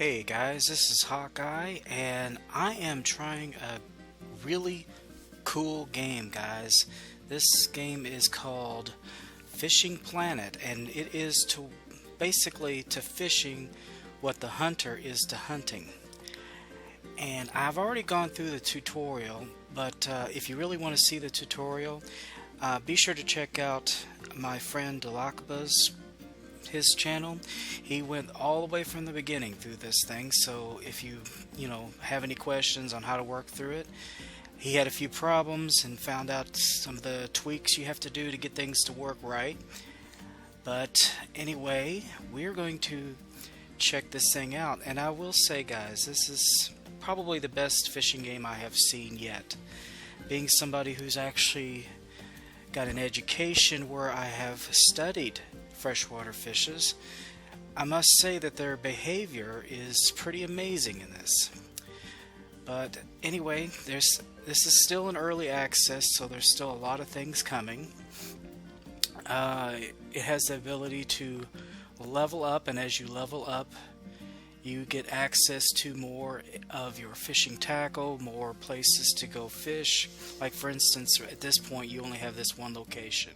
Hey guys, this is Hawkeye, and I am trying a really cool game, guys. This game is called Fishing Planet, and it is basically to fishing what the hunter is to hunting. And I've already gone through the tutorial, but if you really want to see the tutorial, be sure to check out my friend Dulakaba's his channel. He went all the way from the beginning through this thing, so if you have any questions on how to work through it, he had a few problems and found out some of the tweaks you have to do to get things to work right. But anyway, we're going to check this thing out, and I will say, guys, this is probably the best fishing game I have seen yet. Being somebody who's actually got an education where I have studied freshwater fishes, I must say that their behavior is pretty amazing in this. But anyway, this is still in early access, so there's still a lot of things coming. It has the ability to level up, and as you level up, you get access to more of your fishing tackle, more places to go fish. Like for instance, at this point you only have this one location,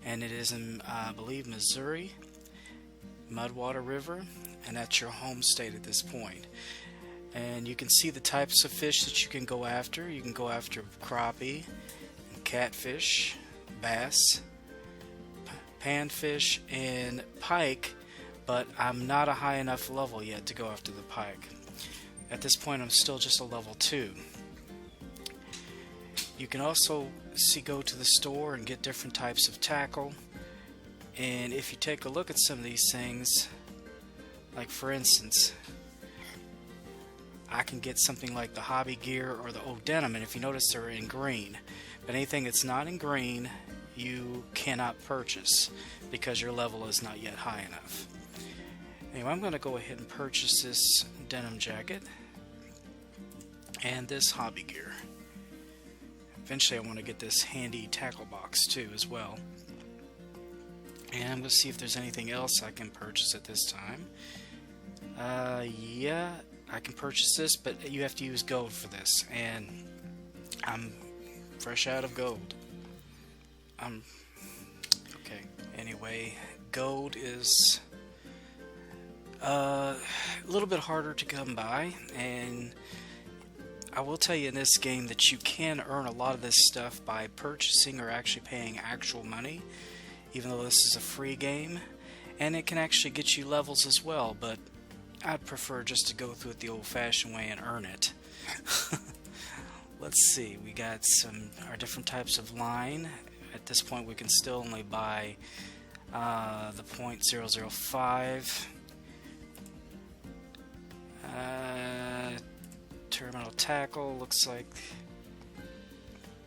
and it is in, I believe, Missouri, Mudwater River, and that's your home state at this point. And you can see the types of fish that you can go after. You can go after crappie, catfish, bass, panfish, and pike, but I'm not a high enough level yet to go after the pike. At this point I'm still just a level 2. You can also go to the store and get different types of tackle, and if you take a look at some of these things, like for instance, I can get something like the hobby gear or the denim, and if you notice they're in green, but anything that's not in green you cannot purchase because your level is not yet high enough. Anyway, I'm going to go ahead and purchase this denim jacket and this hobby gear. Eventually I want to get this handy tackle box too as well. And I'm going to see if there's anything else I can purchase at this time. Yeah, I can purchase this, but you have to use gold for this, and I'm fresh out of gold. Okay, anyway, gold is a little bit harder to come by, and I will tell you in this game that you can earn a lot of this stuff by purchasing or actually paying actual money, even though this is a free game, and it can actually get you levels as well, but I'd prefer just to go through it the old-fashioned way and earn it. Let's see, we got our different types of line. At this point we can still only buy the .005 terminal tackle. Looks like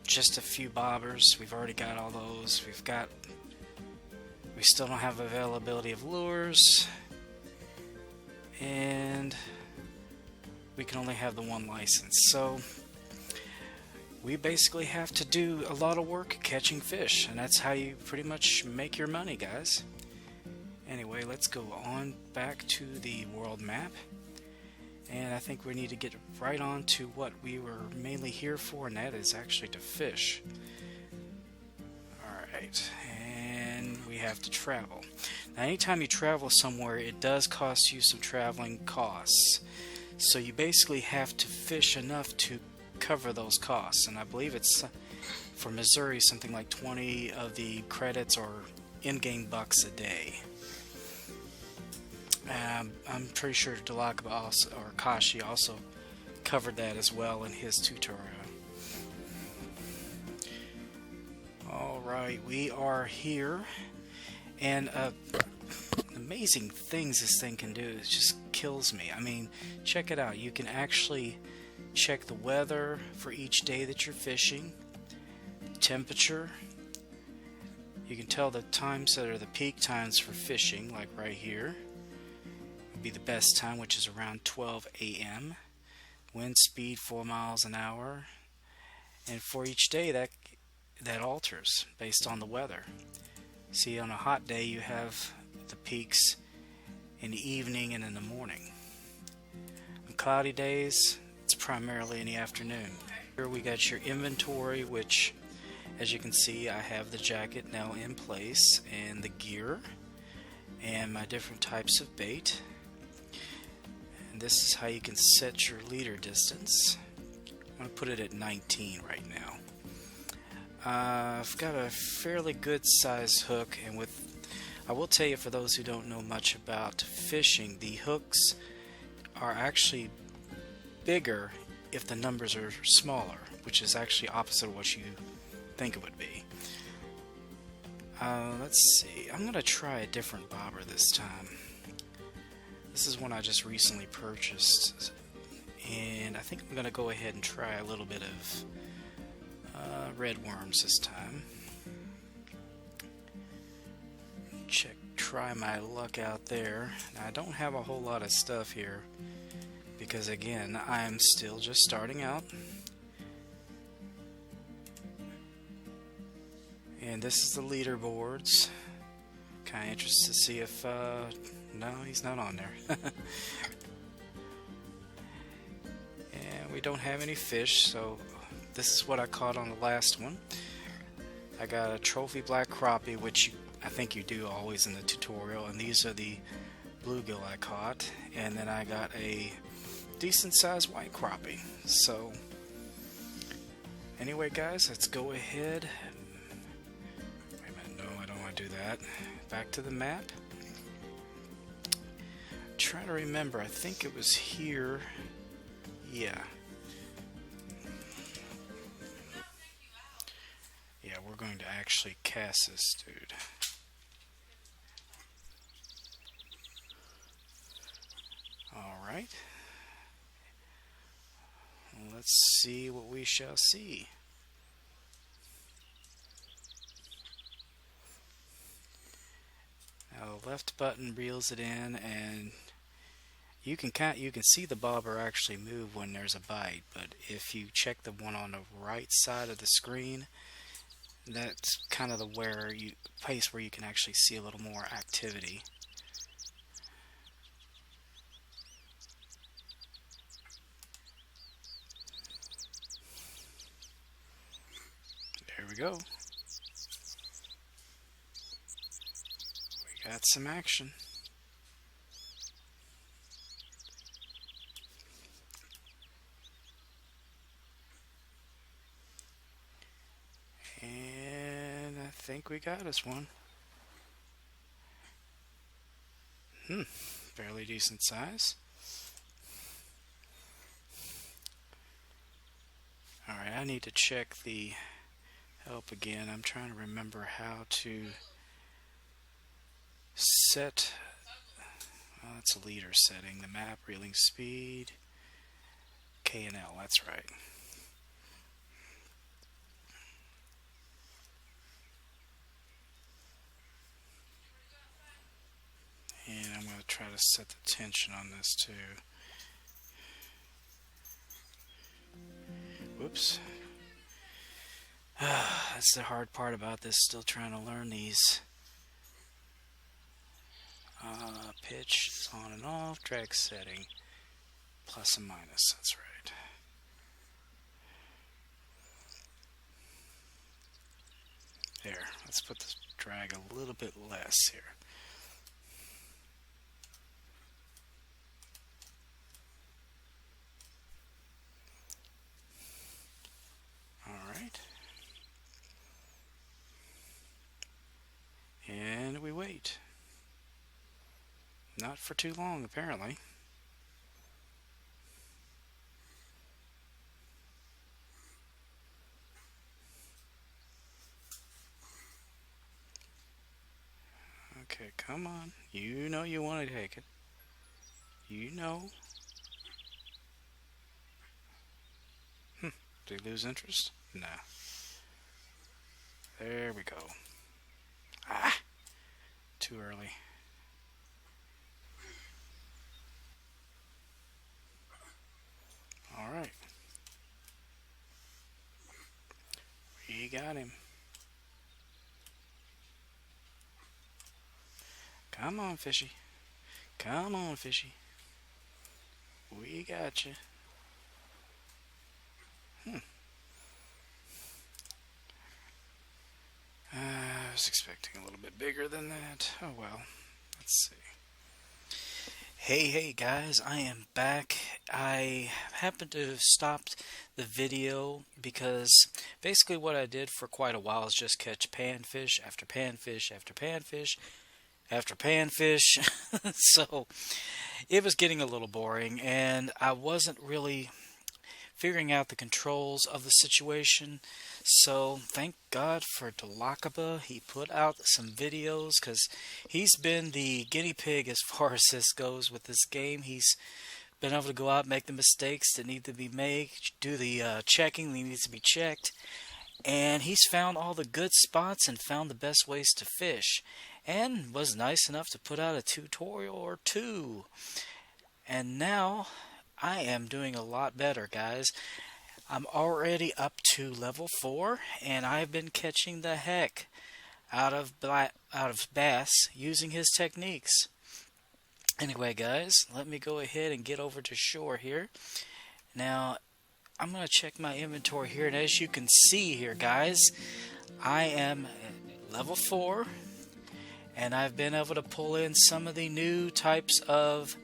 just a few bobbers. We've already got all those. We still don't have availability of lures, and we can only have the one license, so we basically have to do a lot of work catching fish, and that's how you pretty much make your money, guys. Anyway, let's go on back to the world map, and I think we need to get right on to what we were mainly here for, and that is actually to fish. Alright, and we have to travel. Now anytime you travel somewhere, it does cost you some traveling costs, so you basically have to fish enough to cover those costs, and I believe it's for Missouri something like 20 of the credits or in-game bucks a day. I'm pretty sure Dulakaba also, or Kache also covered that as well in his tutorial. Alright, we are here, and amazing things this thing can do, it just kills me. I mean, check it out. You can actually check the weather for each day that you're fishing, temperature. You can tell the times that are the peak times for fishing, like right here would be the best time, which is around 12 a.m. Wind speed 4 miles an hour, and for each day that alters based on the weather. See, on a hot day you have the peaks in the evening and in the morning. cloudy days, it's primarily in the afternoon. Here we got your inventory, which, as you can see, I have the jacket now in place, and the gear, and my different types of bait. And this is how you can set your leader distance. I'm going to put it at 19 right now. I've got a fairly good size hook, and I will tell you, for those who don't know much about fishing, the hooks are actually bigger if the numbers are smaller, which is actually opposite of what you think it would be. Let's see, I'm going to try a different bobber this time. This is one I just recently purchased, and I think I'm going to go ahead and try a little bit of red worms this time. Try my luck out there. Now, I don't have a whole lot of stuff here because, again, I'm still just starting out. And this is the leaderboards. Kind of interested to see if no, he's not on there. And we don't have any fish, so this is what I caught on the last one. I got a trophy black crappie, which I think you do always in the tutorial, and these are the bluegill I caught, and then I got a decent sized white crappie. So anyway, guys, let's go ahead. Wait a minute, no, I don't want to do that. Back to the map. Try to remember, I think it was here. Yeah. Yeah, we're going to actually cast this dude. Alright. Let's see what we shall see. Now the left button reels it in, and you can see the bobber actually move when there's a bite, but if you check the one on the right side of the screen, that's kind of the place where you can actually see a little more activity. There we go. We got some action. And I think we got us one. Fairly decent size. Alright, I need to check the help again. I'm trying to remember how to set, that's a leader setting, the map, reeling speed, K and L, that's right. And I'm going to try to set the tension on this too. Whoops. That's the hard part about this, still trying to learn these. Pitch is on and off, drag setting, plus and minus, that's right. There, let's put the drag a little bit less here. Alright. And we wait. Not for too long, apparently. Okay, come on. You know you want to take it. You know. Did he lose interest? Nah. There we go. Ah! Too early. Alright. We got him. Come on, fishy. Come on, fishy. We got you. I was expecting a little bit bigger than that. Oh well. Let's see. Hey guys, I am back. I happened to have stopped the video because basically what I did for quite a while is just catch panfish after panfish after panfish after panfish. So it was getting a little boring and I wasn't really figuring out the controls of the situation. So thank God for Dulakaba. He put out some videos because he's been the guinea pig as far as this goes with this game. He's been able to go out and make the mistakes that need to be made, do the checking that needs to be checked, and he's found all the good spots and found the best ways to fish, and was nice enough to put out a tutorial or two. And now I am doing a lot better, guys. I'm already up to level 4, and I've been catching the heck out of bass using his techniques. Anyway, guys, let me go ahead and get over to shore here. Now, I'm going to check my inventory here, and as you can see here, guys, I am at level 4, and I've been able to pull in some of the new types of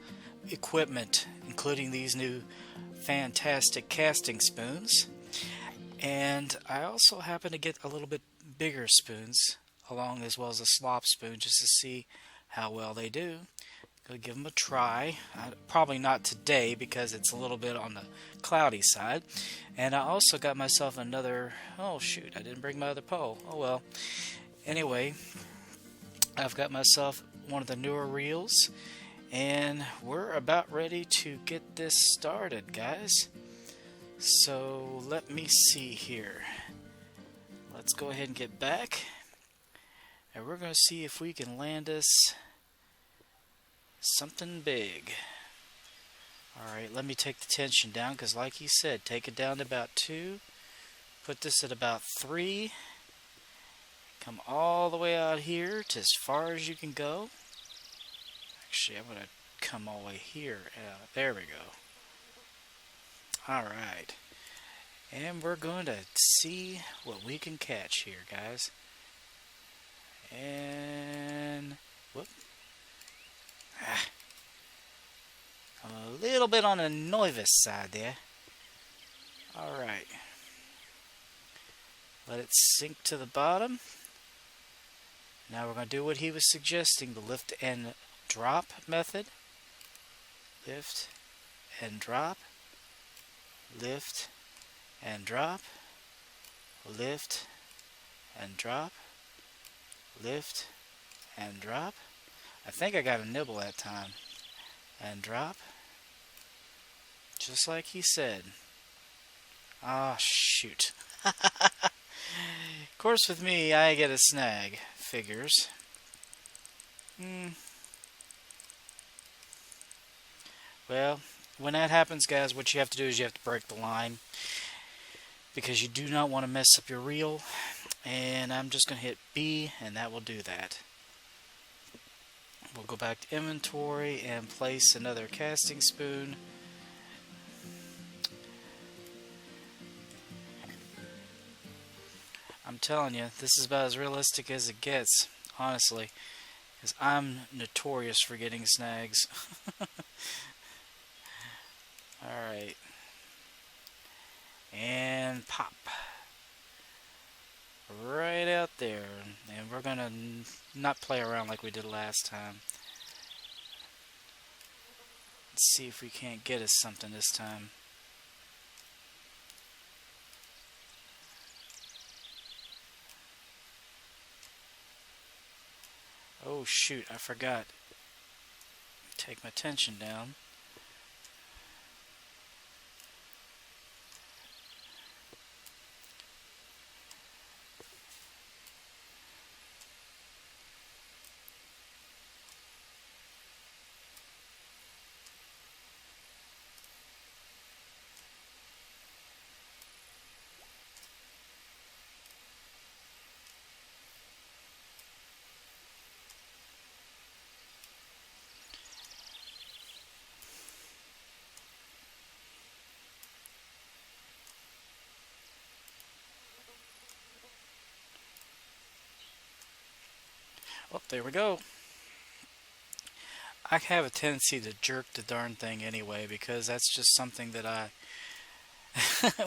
equipment, including these new fantastic casting spoons, and I also happen to get a little bit bigger spoons along, as well as a slop spoon, just to see how well they do. Go give them a try. Probably not today because it's a little bit on the cloudy side. And I also got myself another, oh shoot, I didn't bring my other pole. Oh well. Anyway, I've got myself one of the newer reels, and we're about ready to get this started, guys. So let me see here. Let's go ahead and get back, and we're going to see if we can land us something big. Alright, let me take the tension down, because like he said, take it down to about 2. Put this at about 3. Come all the way out here to as far as you can go. Actually, I'm going to come all the way here. There we go. Alright. And we're going to see what we can catch here, guys. And whoop. A little bit on the nervous side there. Alright. Let it sink to the bottom. Now we're going to do what he was suggesting, the lift and drop method. Lift and drop. Lift and drop. Lift and drop. Lift and drop. I think I got a nibble that time. And drop. Just like he said. Ah, shoot. Of course, with me, I get a snag. Figures. Well, when that happens, guys, what you have to do is you have to break the line, because you do not want to mess up your reel. And I'm just going to hit B, and that will do that. We'll go back to inventory and place another casting spoon. I'm telling you, this is about as realistic as it gets, honestly, because I'm notorious for getting snags. Alright. And pop. Right out there. And we're going to not play around like we did last time. Let's see if we can't get us something this time. Oh shoot, I forgot. Take my tension down. Oh, there we go. I have a tendency to jerk the darn thing anyway because that's just something that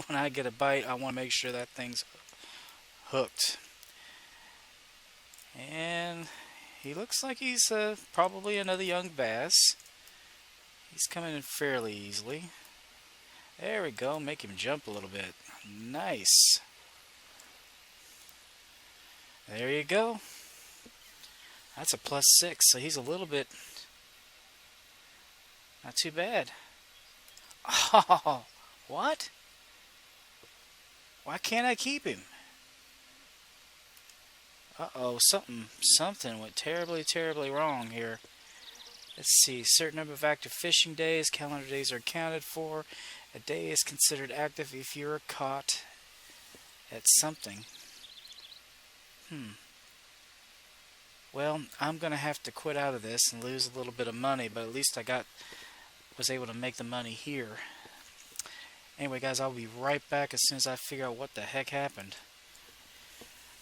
when I get a bite, I want to make sure that thing's hooked. And he looks like he's probably another young bass. He's coming in fairly easily. There we go, make him jump a little bit. Nice. There you go. That's a +6, so he's a little bit not too bad. Oh, what? Why can't I keep him? Uh-oh, something went terribly wrong here. Let's see, certain number of active fishing days, calendar days are accounted for. A day is considered active if you're caught at something. Well, I'm going to have to quit out of this and lose a little bit of money, but at least I was able to make the money here. Anyway, guys, I'll be right back as soon as I figure out what the heck happened.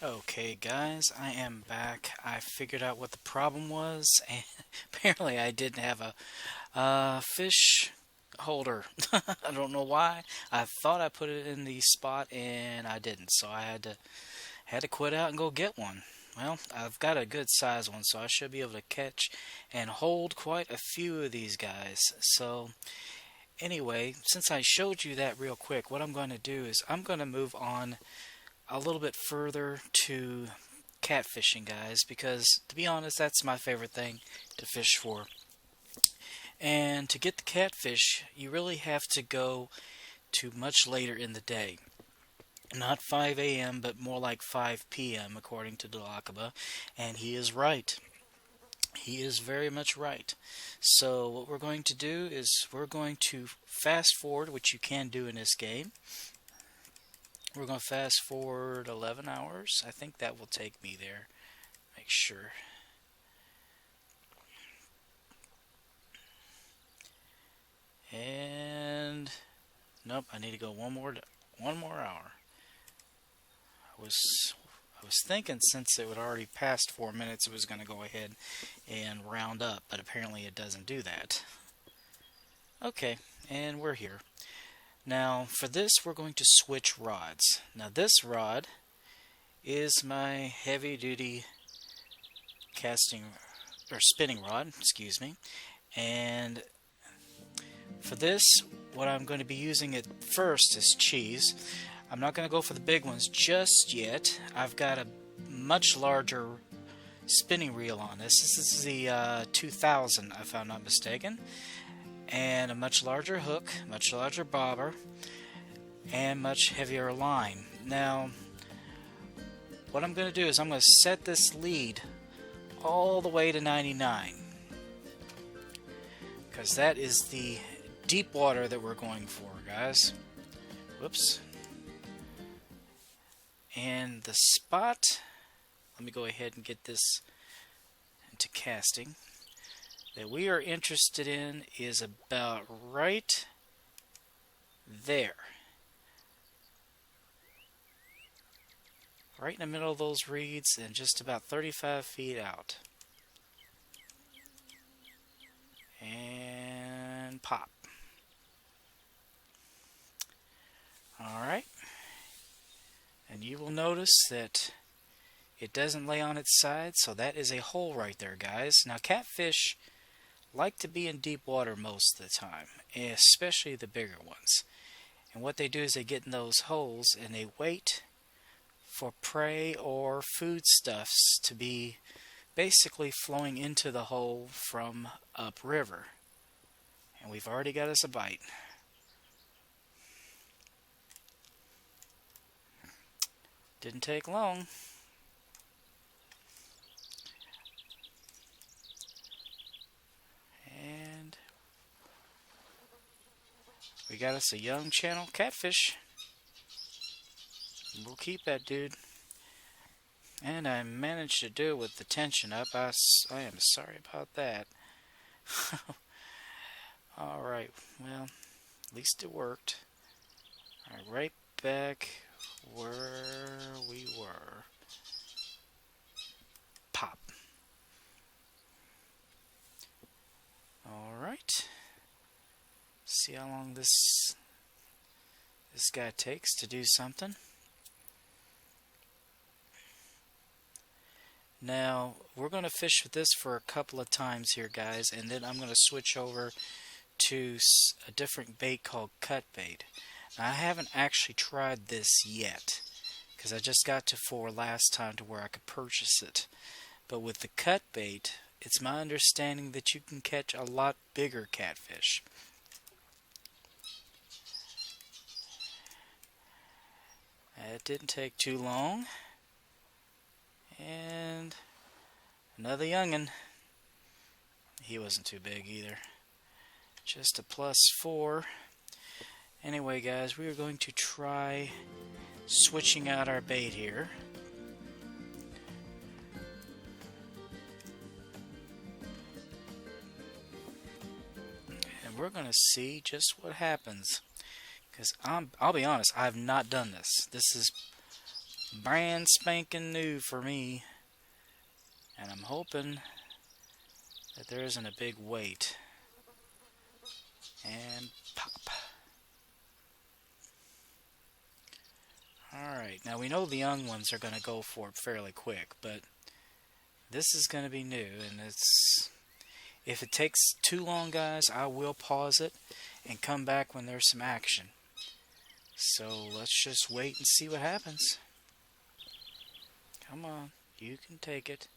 Okay, guys, I am back. I figured out what the problem was, and apparently I didn't have a fish holder. I don't know why. I thought I put it in the spot, and I didn't, so I had to quit out and go get one. Well, I've got a good size one, so I should be able to catch and hold quite a few of these guys. So, anyway, since I showed you that real quick, what I'm going to do is I'm going to move on a little bit further to catfishing, guys, because to be honest, that's my favorite thing to fish for. And to get the catfish, you really have to go to much later in the day. Not 5 a.m., but more like 5 p.m., according to Dulakaba. And he is right. He is very much right. So what we're going to do is we're going to fast forward, which you can do in this game. We're going to fast forward 11 hours. I think that will take me there. Make sure. And nope, I need to go one more hour. I was thinking since it had already passed 4 minutes, it was going to go ahead and round up, but apparently it doesn't do that. Okay, and we're here. Now, for this, we're going to switch rods. Now, this rod is my heavy-duty spinning rod, excuse me. And for this, what I'm going to be using at first is cheese. I'm not going to go for the big ones just yet. I've got a much larger spinning reel on this. This is the 2000, if I'm not mistaken. And a much larger hook, much larger bobber, and much heavier line. Now, what I'm going to do is I'm going to set this lead all the way to 99, because that is the deep water that we're going for, guys. Whoops. And the spot, let me go ahead and get this into casting, that we are interested in is about right there. Right in the middle of those reeds and just about 35 feet out. And pop. Alright. And you will notice that it doesn't lay on its side, so that is a hole right there, guys. Now, catfish like to be in deep water most of the time, especially the bigger ones. And what they do is they get in those holes and they wait for prey or foodstuffs to be basically flowing into the hole from upriver. And we've already got us a bite. Didn't take long. And we got us a young channel catfish. We'll keep that dude. And I managed to do it with the tension up. I am sorry about that. Alright, well, at least it worked. Alright, right back where we were. Pop. See how long this guy takes to do something. Now, we're going to fish with this for a couple of times here, guys, and then I'm going to switch over to a different bait called cut bait. Now, I haven't actually tried this yet, because I just got to 4 last time to where I could purchase it. But with the cut bait, it's my understanding that you can catch a lot bigger catfish. It didn't take too long. And another young'un. He wasn't too big either. Just a +4. Anyway, guys, we are going to try switching out our bait here. And we're going to see just what happens. Because I'll be honest, I've not done this. This is brand spanking new for me. And I'm hoping that there isn't a big weight. And pop. Alright, now we know the young ones are going to go for it fairly quick, but this is going to be new, and if it takes too long, guys, I will pause it and come back when there's some action. So let's just wait and see what happens. Come on, you can take it.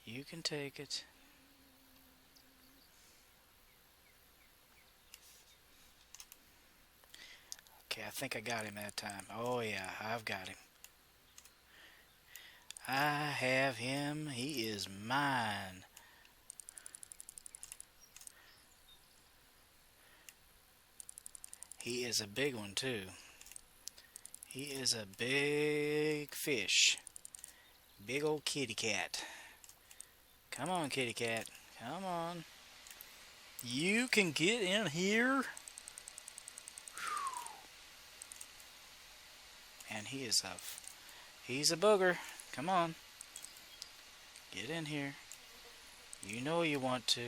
You can take it. Okay, I think I got him that time. Oh yeah, I've got him. I have him. He is mine. He is a big one too. He is a big fish. Big old kitty cat. Come on, kitty cat. Come on. You can get in here. And he's a booger. Come on. Get in here. You know you want to.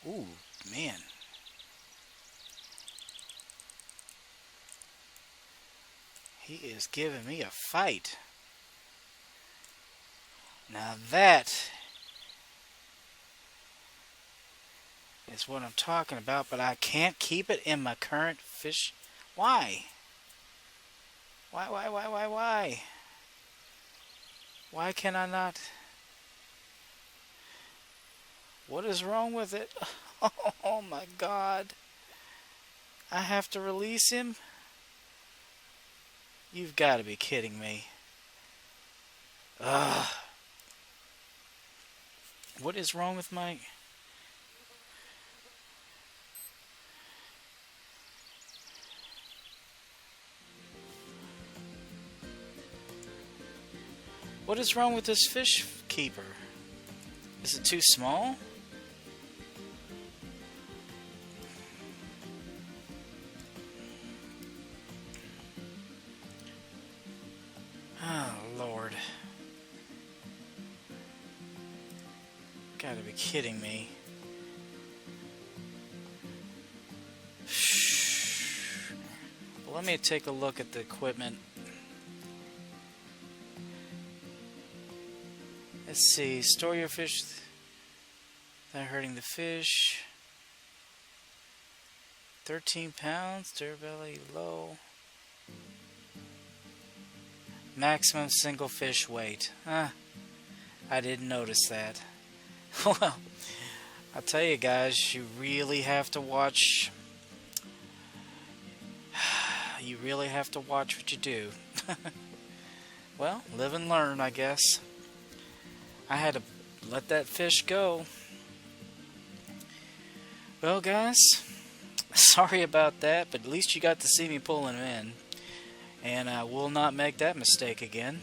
Ooh, man. He is giving me a fight. Now that is what I'm talking about, but I can't keep it in my current fish. Why? Why? Why can I not? What is wrong with it? Oh my God. I have to release him? You've got to be kidding me. Ugh. What is wrong with my... What is wrong with this fish keeper? Is it too small? Oh, Lord. Gotta be kidding me. Well, let me take a look at the equipment. Let's see, store your fish without hurting the fish. 13 pounds, durability low. Maximum single fish weight. I didn't notice that. Well, I'll tell you guys, you really have to watch. You really have to watch what you do. Well, live and learn, I guess. I had to let that fish go. Well, guys, sorry about that, but at least you got to see me pulling him in. And I will not make that mistake again.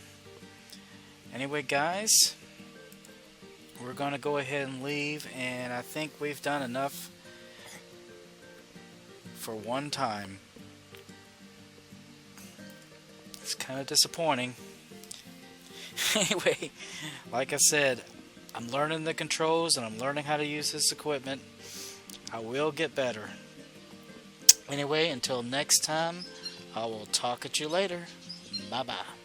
Anyway, guys, we're going to go ahead and leave, and I think we've done enough for one time. It's kind of disappointing. Anyway, like I said, I'm learning the controls and I'm learning how to use this equipment. I will get better. Anyway, until next time, I will talk at you later. Bye-bye.